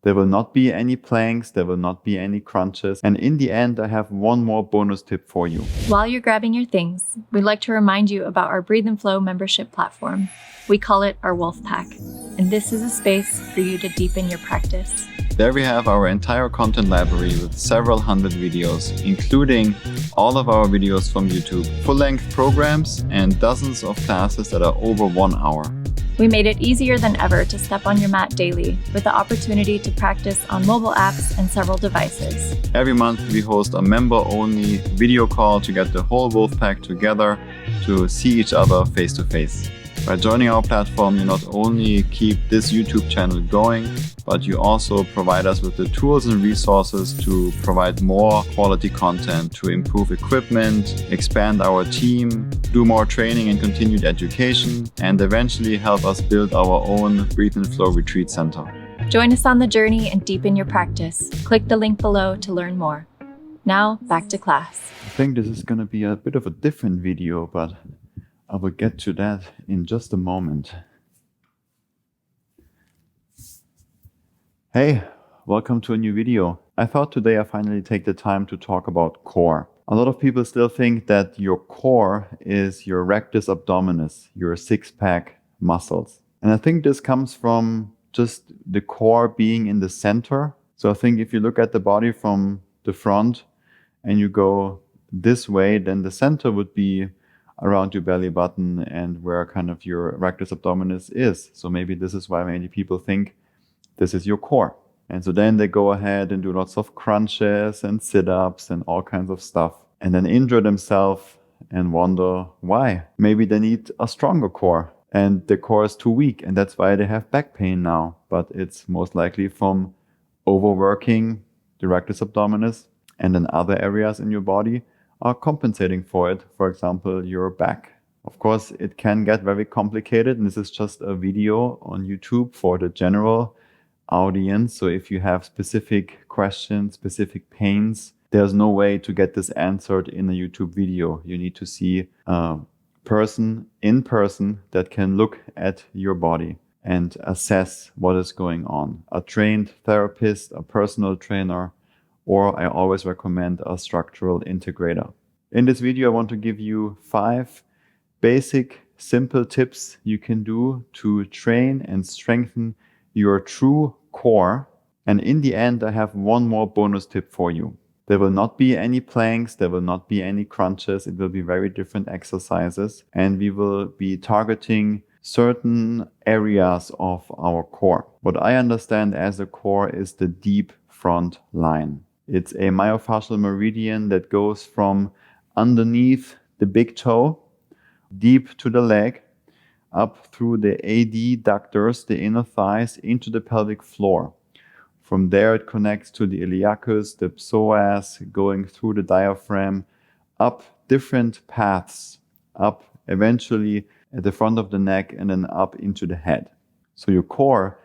There will not be any planks, there will not be any crunches. And in the end, I have one more bonus tip for you. While you're grabbing your things, we'd like to remind you about our Bre and Flo membership platform. We call it our Wolf Pack, and this is a space for you to deepen your practice. There we have our entire content library with several hundred videos, including all of our videos from YouTube, full-length programs, and dozens of classes that are over 1 hour. We made it easier than ever to step on your mat daily with the opportunity to practice on mobile apps and several devices. Every month we host a member-only video call to get the whole Wolfpack together to see each other face to face. By joining our platform, you not only keep this YouTube channel going, but you also provide us with the tools and resources to provide more quality content, to improve equipment, expand our team, do more training and continued education, and eventually help us build our own Bre and Flo retreat center. Join us on the journey and deepen your practice. Click the link below to learn more. Now, back to class. I think this is going to be a bit of a different video, but I will get to that in just a moment. Hey, welcome to a new video. I thought today I finally take the time to talk about core. A lot of people still think that your core is your rectus abdominis, your six-pack muscles. And I think this comes from just the core being in the center. So I think if you look at the body from the front and you go this way, then the center would be around your belly button and where kind of your rectus abdominis is. So maybe this is why many people think this is your core. And so then they go ahead and do lots of crunches and sit-ups and all kinds of stuff, and then injure themselves and wonder why. Maybe they need a stronger core and the core is too weak, and that's why they have back pain now. But it's most likely from overworking the rectus abdominis, and then other areas in your body are compensating for it. For example, your back. Of course, it can get very complicated, and this is just a video on YouTube for the general audience. So if you have specific questions, specific pains, there's no way to get this answered in a YouTube video. You need to see a person in person that can look at your body and assess what is going on. A trained therapist, a personal trainer, or I always recommend a structural integrator. In this video, I want to give you 5 basic, simple tips you can do to train and strengthen your true core. And in the end, I have one more bonus tip for you. There will not be any planks, there will not be any crunches. It will be very different exercises, and we will be targeting certain areas of our core. What I understand as a core is the deep front line. It's a myofascial meridian that goes from underneath the big toe, deep to the leg, up through the adductors, the inner thighs, into the pelvic floor. From there, it connects to the iliacus, the psoas, going through the diaphragm, up different paths, up eventually at the front of the neck, and then up into the head. So your core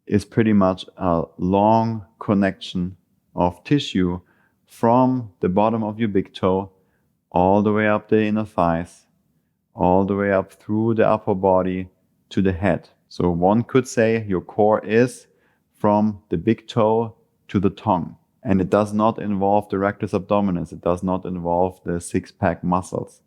is pretty much a long connection of tissue from the bottom of your big toe all the way up the inner thighs, all the way up through the upper body to the head. So one could say your core is from the big toe to the tongue. And it does not involve the rectus abdominis. It does not involve the six-pack muscles.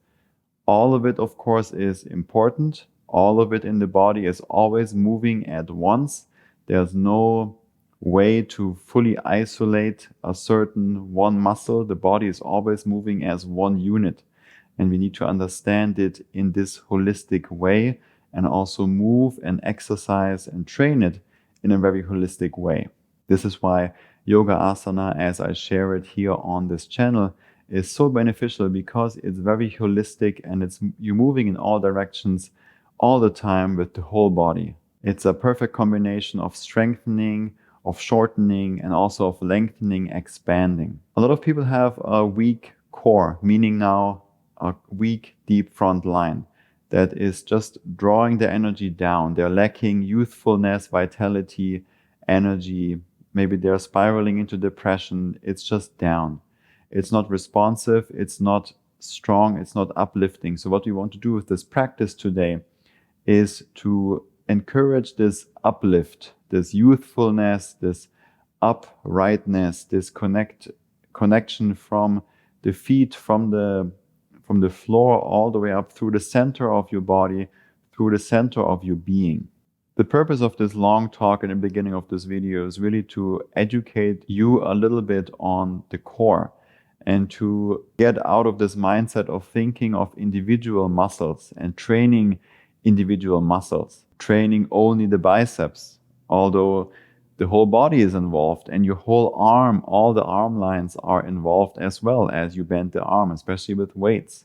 All of it, of course, is important. All of it in the body is always moving at once. There's no way to fully isolate a certain one muscle. The body is always moving as one unit. And we need to understand it in this holistic way and also move and exercise and train it in a very holistic way. This is why yoga asana, as I share it here on this channel, is so beneficial, because it's very holistic and you're moving in all directions all the time with the whole body. It's a perfect combination of strengthening, of shortening, and also of lengthening, expanding. A lot of people have a weak core, meaning now a weak deep front line that is just drawing the energy down. They're lacking youthfulness, vitality, energy. Maybe they're spiraling into depression. It's just down. It's not responsive. It's not strong. It's not uplifting. So what we want to do with this practice today is to encourage this uplift, this youthfulness, this uprightness, this connection from the feet, from the floor all the way up through the center of your body, through the center of your being. The purpose of this long talk in the beginning of this video is really to educate you a little bit on the core and to get out of this mindset of thinking of individual muscles and training individual muscles, training only the biceps, although the whole body is involved and your whole arm, all the arm lines are involved as well as you bend the arm, especially with weights.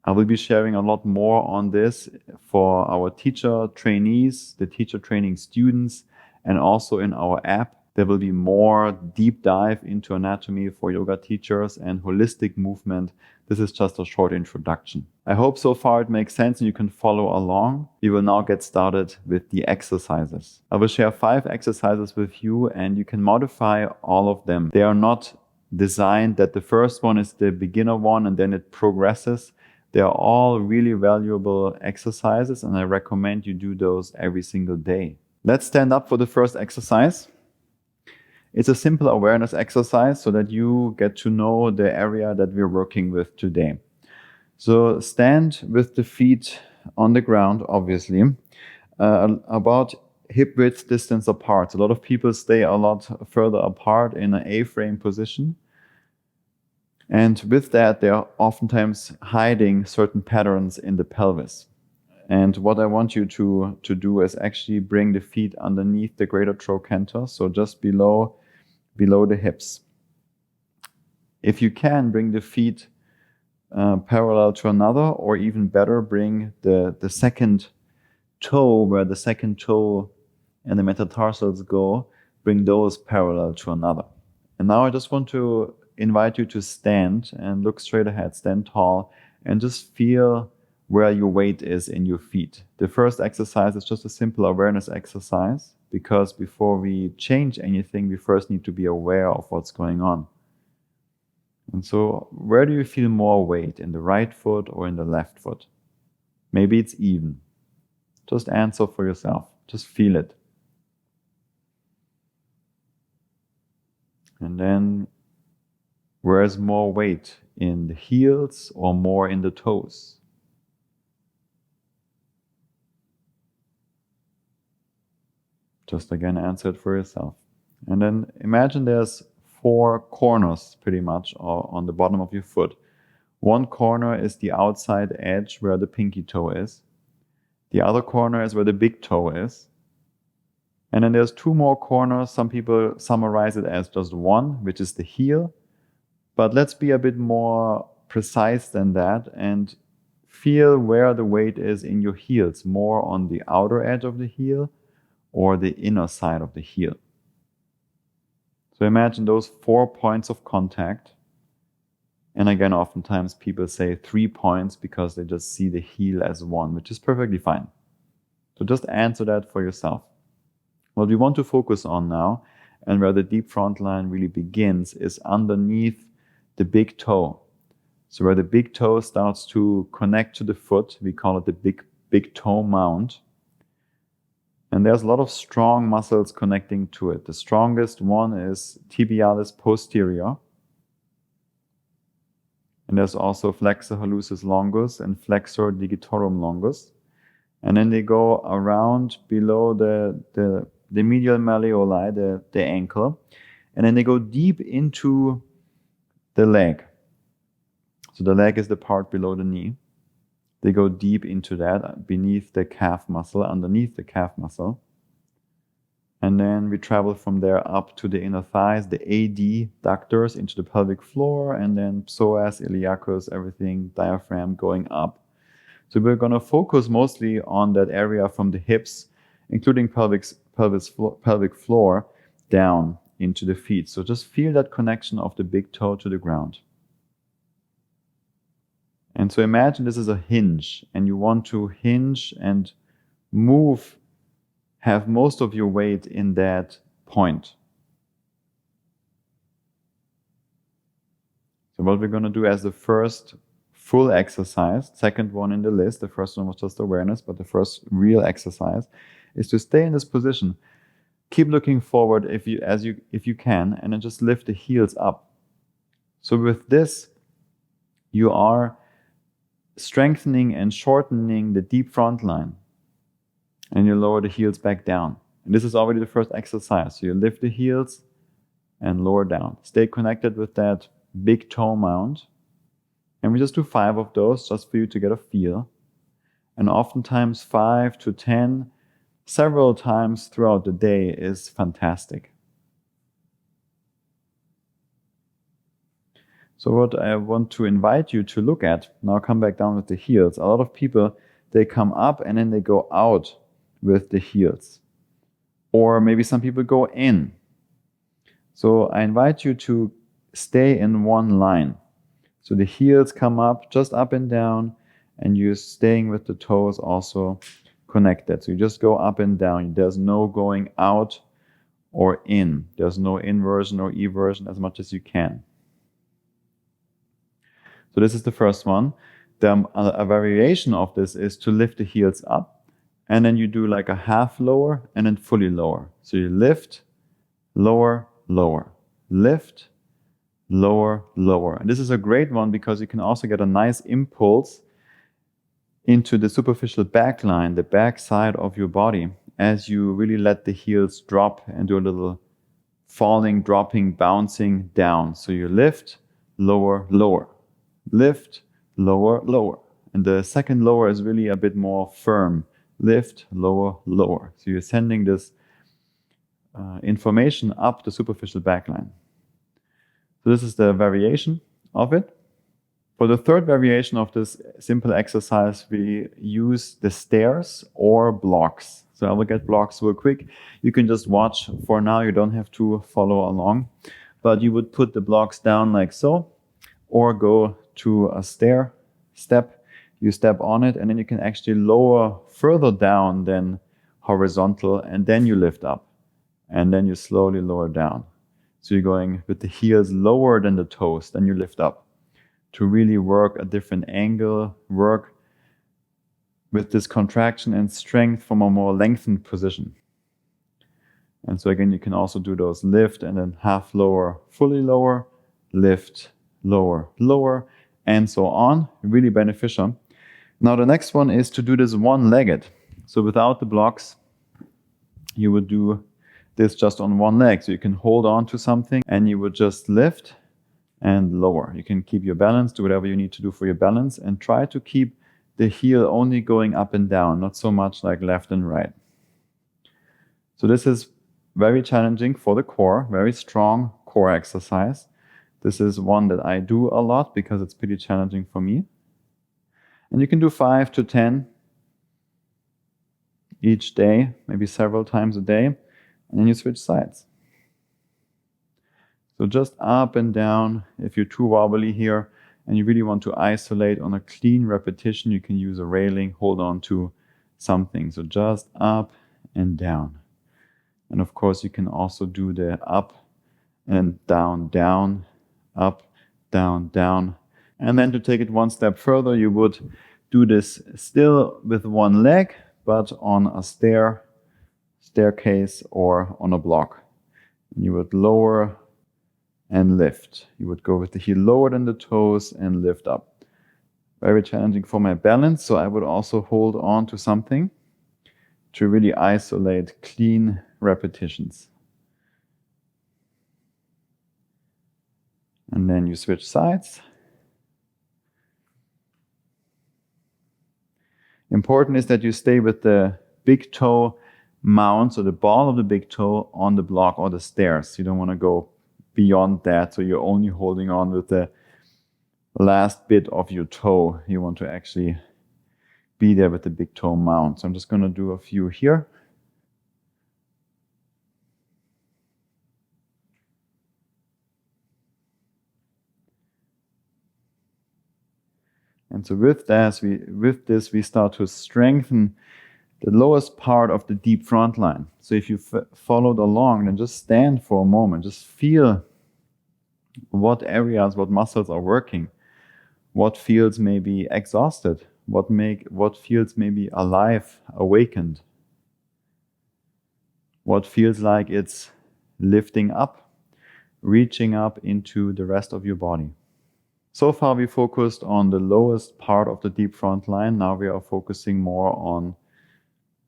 I will be sharing a lot more on this for our teacher trainees, the teacher training students, and also in our app. There will be more deep dive into anatomy for yoga teachers and holistic movement. This is just a short introduction. I hope so far it makes sense and you can follow along. We will now get started with the exercises. I will share 5 exercises with you and you can modify all of them. They are not designed that the first one is the beginner one and then it progresses. They are all really valuable exercises and I recommend you do those every single day. Let's stand up for the first exercise. It's a simple awareness exercise so that you get to know the area that we're working with today. So stand with the feet on the ground, obviously, about hip width distance apart. A lot of people stay a lot further apart in an A-frame position. And with that, they are oftentimes hiding certain patterns in the pelvis. And what I want you to do is actually bring the feet underneath the greater trochanter, so just below the hips. If you can, bring the feet parallel to another, or even better, bring the second toe, where the second toe and the metatarsals go, bring those parallel to another. And now I just want to invite you to stand and look straight ahead, stand tall, and just feel where your weight is in your feet. The first exercise is just a simple awareness exercise, because before we change anything, we first need to be aware of what's going on. And so, where do you feel more weight, in the right foot or in the left foot? Maybe it's even. Just answer for yourself. Just feel it. And then, where is more weight, in the heels or more in the toes? Just again answer it for yourself. And then imagine there's 4 corners pretty much on the bottom of your foot. One corner is the outside edge where the pinky toe is. The other corner is where the big toe is. And then there's 2 more corners. Some people summarize it as just one, which is the heel. But let's be a bit more precise than that and feel where the weight is in your heels, more on the outer edge of the heel or the inner side of the heel. So imagine those 4 points of contact. And again, oftentimes people say 3 points because they just see the heel as one, which is perfectly fine. So just answer that for yourself. What we want to focus on now, and where the deep front line really begins, is underneath the big toe. So where the big toe starts to connect to the foot, we call it the big toe mount. And there's a lot of strong muscles connecting to it. The strongest one is tibialis posterior. And there's also flexor hallucis longus and flexor digitorum longus. And then they go around below the medial malleoli, the ankle. And then they go deep into the leg. So the leg is the part below the knee. They go deep into that, beneath the calf muscle, underneath the calf muscle. And then we travel from there up to the inner thighs, the adductors into the pelvic floor, and then psoas, iliacus, everything, diaphragm going up. So we're going to focus mostly on that area from the hips, including pelvic floor, down into the feet. So just feel that connection of the big toe to the ground. And so imagine this is a hinge, and you want to hinge and move, have most of your weight in that point. So what we're going to do as the first full exercise, second one in the list, the first one was just awareness, but the first real exercise, is to stay in this position. Keep looking forward if you can, and then just lift the heels up. So with this, you are strengthening and shortening the deep front line, and you lower the heels back down. And this is already the first exercise. So you lift the heels and lower down. Stay connected with that big toe mount. And we just do 5 of those just for you to get a feel. And oftentimes 5 to 10, several times throughout the day is fantastic. So what I want to invite you to look at, now come back down with the heels. A lot of people, they come up and then they go out with the heels. Or maybe some people go in. So I invite you to stay in one line. So the heels come up, just up and down, and you're staying with the toes also connected. So you just go up and down. There's no going out or in. There's no inversion or eversion, as much as you can. So this is the first one. A variation of this is to lift the heels up, and then you do like a half lower and then fully lower. So you lift, lower, lower, lift, lower, lower. And this is a great one because you can also get a nice impulse into the superficial back line, the back side of your body, as you really let the heels drop and do a little falling, dropping, bouncing down. So you lift, lower, lower, lift, lower, lower. And the second lower is really a bit more firm. Lift, lower, lower. So you're sending this information up the superficial backline. So this is the variation of it. For the third variation of this simple exercise, we use the stairs or blocks. So I will get blocks real quick. You can just watch for now. You don't have to follow along. But you would put the blocks down like so, or go to a step. You step on it, and then you can actually lower further down than horizontal, and then you lift up. And then you slowly lower down. So you're going with the heels lower than the toes, then you lift up to really work a different angle, work with this contraction and strength from a more lengthened position. And so again, you can also do those lift and then half lower, fully lower, lift, lower, lower, and so on. Really beneficial. Now the next one is to do this one-legged. So without the blocks, you would do this just on one leg. So you can hold on to something and you would just lift and lower. You can keep your balance, do whatever you need to do for your balance, and try to keep the heel only going up and down, not so much like left and right. So this is very challenging for the core, very strong core exercise. This is one that I do a lot because it's pretty challenging for me. And you can do 5 to 10 each day, maybe several times a day, and then you switch sides. So just up and down. If you're too wobbly here and you really want to isolate on a clean repetition, you can use a railing, hold on to something. So just up and down. And of course, you can also do the up and down, down, up, down, down. And then to take it one step further, you would do this still with one leg, but on a staircase or on a block. And you would lower and lift. You would go with the heel lower than the toes and lift up. Very challenging for my balance, so I would also hold on to something to really isolate clean repetitions. And then you switch sides. Important is that you stay with the big toe mount, so the ball of the big toe on the block or the stairs. You don't want to go beyond that, so you're only holding on with the last bit of your toe. You want to actually be there with the big toe mount. So I'm just going to do a few here. And so with this, we start to strengthen the lowest part of the deep front line. So if you followed along, then just stand for a moment. Just feel what areas, what muscles are working, what feels maybe exhausted, what feels maybe alive, awakened. what feels like it's lifting up, reaching up into the rest of your body. So far we focused on the lowest part of the deep front line. Now we are focusing more on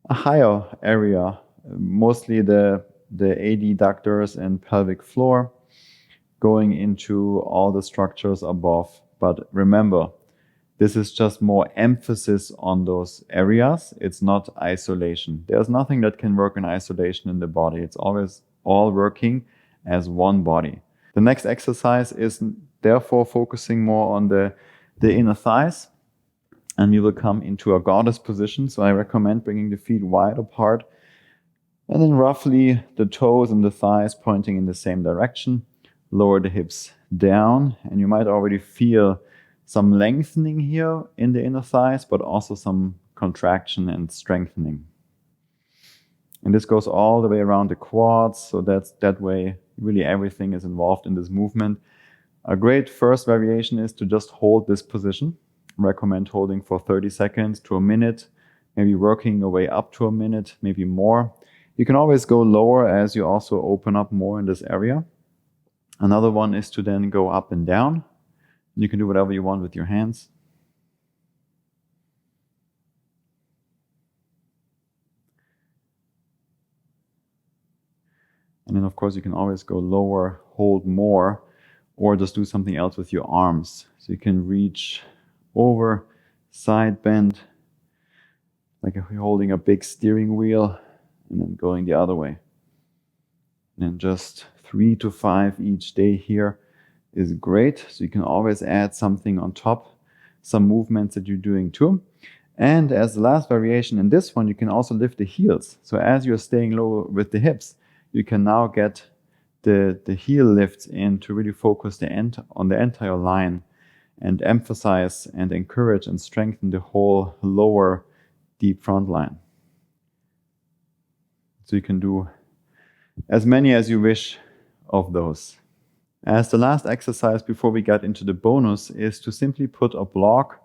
a higher area, mostly the adductors and pelvic floor, going into all the structures above. But remember, this is just more emphasis on those areas. It's not isolation. There's nothing that can work in isolation in the body. It's always all working as one body. The next exercise is therefore focusing more on the inner thighs, and we will come into a goddess position. So I recommend bringing the feet wide apart, and then roughly the toes and the thighs pointing in the same direction. Lower the hips down, and you might already feel some lengthening here in the inner thighs, but also some contraction and strengthening. And this goes all the way around the quads, so that way really everything is involved in this movement. A great first variation is to just hold this position. I recommend holding for 30 seconds to a minute, maybe working your way up to a minute, maybe more. You can always go lower as you also open up more in this area. Another one is to then go up and down. You can do whatever you want with your hands. And then, of course, you can always go lower, hold more, or just do something else with your arms. So you can reach over, side bend, like if you're holding a big steering wheel, and then going the other way. And then just 3 to 5 each day here is great. So you can always add something on top, some movements that you're doing too. And as the last variation in this one, you can also lift the heels. So as you're staying low with the hips, you can now get the heel lifts in to really focus on the entire line and emphasize and encourage and strengthen the whole lower deep front line. So you can do as many as you wish of those. As the last exercise before we get into the bonus is to simply put a block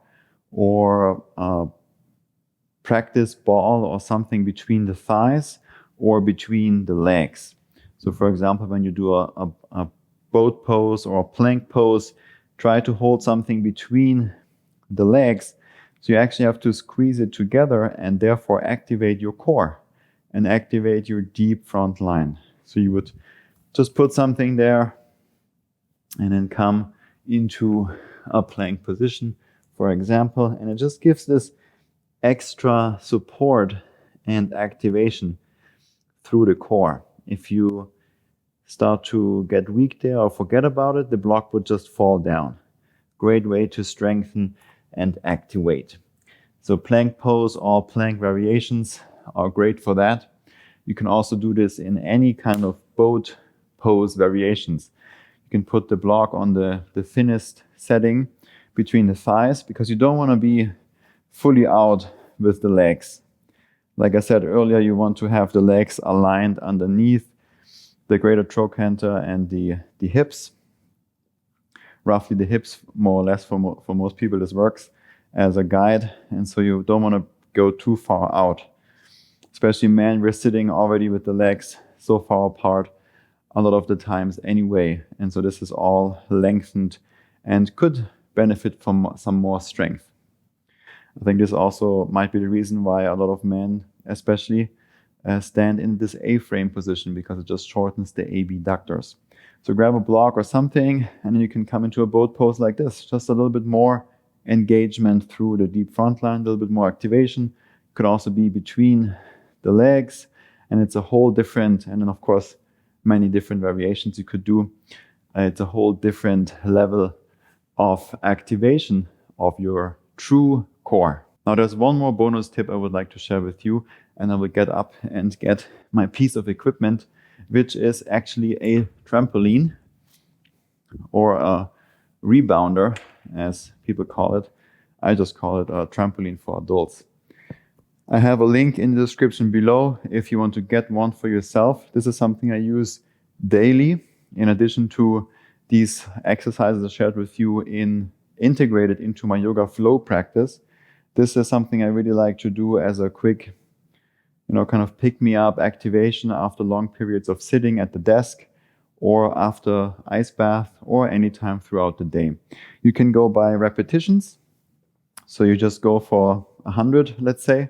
or a practice ball or something between the thighs or between the legs. So for example, when you do a boat pose or a plank pose, try to hold something between the legs. So you actually have to squeeze it together and therefore activate your core and activate your deep front line. So you would just put something there and then come into a plank position, for example, and it just gives this extra support and activation through the core. If you start to get weak there or forget about it, the block would just fall down. Great way to strengthen and activate. So plank pose, all plank variations are great for that. You can also do this in any kind of boat pose variations. You can put the block on the thinnest setting between the thighs because you don't want to be fully out with the legs. Like I said earlier, you want to have the legs aligned underneath the greater trochanter and the hips. Roughly the hips, more or less, for most people, this works as a guide. And so you don't want to go too far out. Especially men, we're sitting already with the legs so far apart a lot of the times anyway. And so this is all lengthened and could benefit from some more strength. I think this also might be the reason why a lot of men, especially, stand in this A-frame position because it just shortens the abductors. So grab a block or something, and then you can come into a boat pose like this. Just a little bit more engagement through the deep front line, a little bit more activation. Could also be between the legs, and it's a whole different, and then of course, many different variations you could do. It's a whole different level of activation of your true core. Now there's one more bonus tip I would like to share with you, and I will get up and get my piece of equipment, which is actually a trampoline or a rebounder, as people call it. I just call it a trampoline for adults. I have a link in the description below if you want to get one for yourself. This is something I use daily in addition to these exercises I shared with you integrated into my yoga flow practice. This is something I really like to do as a quick kind of pick me up activation after long periods of sitting at the desk or after ice bath or anytime throughout the day. You can go by repetitions. So you just go for 100, let's say,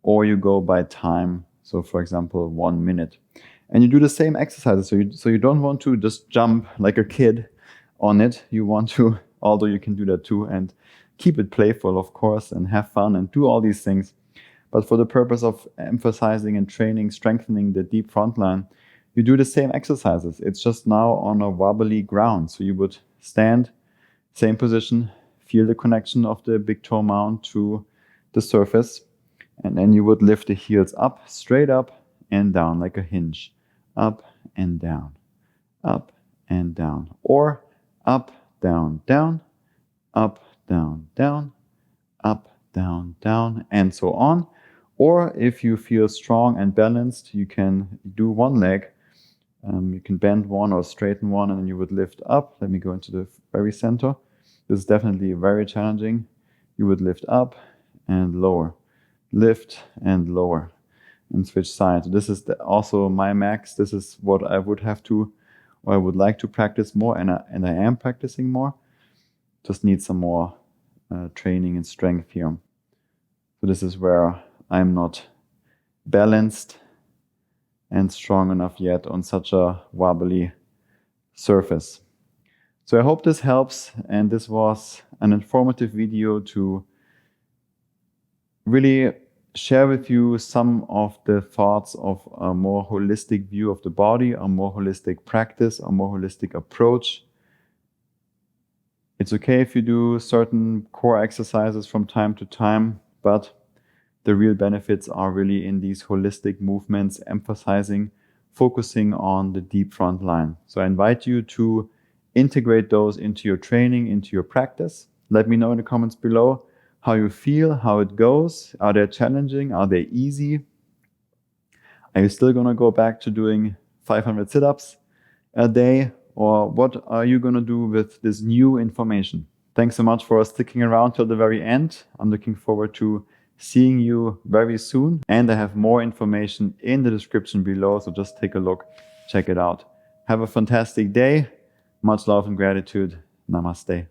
or you go by time. So for example, 1 minute. And you do the same exercises. So you don't want to just jump like a kid on it. You want to, although you can do that too, and keep it playful, of course, and have fun and do all these things. But for the purpose of emphasizing and training, strengthening the deep front line, you do the same exercises. It's just now on a wobbly ground. So you would stand, same position, feel the connection of the big toe mount to the surface, and then you would lift the heels up, straight up and down like a hinge. Up and down, up and down. Or up, down, down, up, down, down, up, down, down, and so on. Or if you feel strong and balanced, you can do one leg. You can bend one or straighten one, and then you would lift up. Let me go into the very center. This is definitely very challenging. You would lift up and lower, lift and lower, and switch sides. This is also my max. This is what I would have to, or I would like to practice more, and I am practicing more. Just need some more training and strength here. So this is where I'm not balanced and strong enough yet on such a wobbly surface. So I hope this helps, and this was an informative video to really share with you some of the thoughts of a more holistic view of the body, a more holistic practice, a more holistic approach. It's okay if you do certain core exercises from time to time, but the real benefits are really in these holistic movements, emphasizing, focusing on the deep front line. So I invite you to integrate those into your training, into your practice. Let me know in the comments below how you feel, how it goes. Are they challenging? Are they easy? Are you still going to go back to doing 500 sit-ups a day? Or what are you going to do with this new information? Thanks so much for sticking around till the very end. I'm looking forward to seeing you very soon. And I have more information in the description below, so just take a look, check it out. Have a fantastic day. Much love and gratitude. Namaste.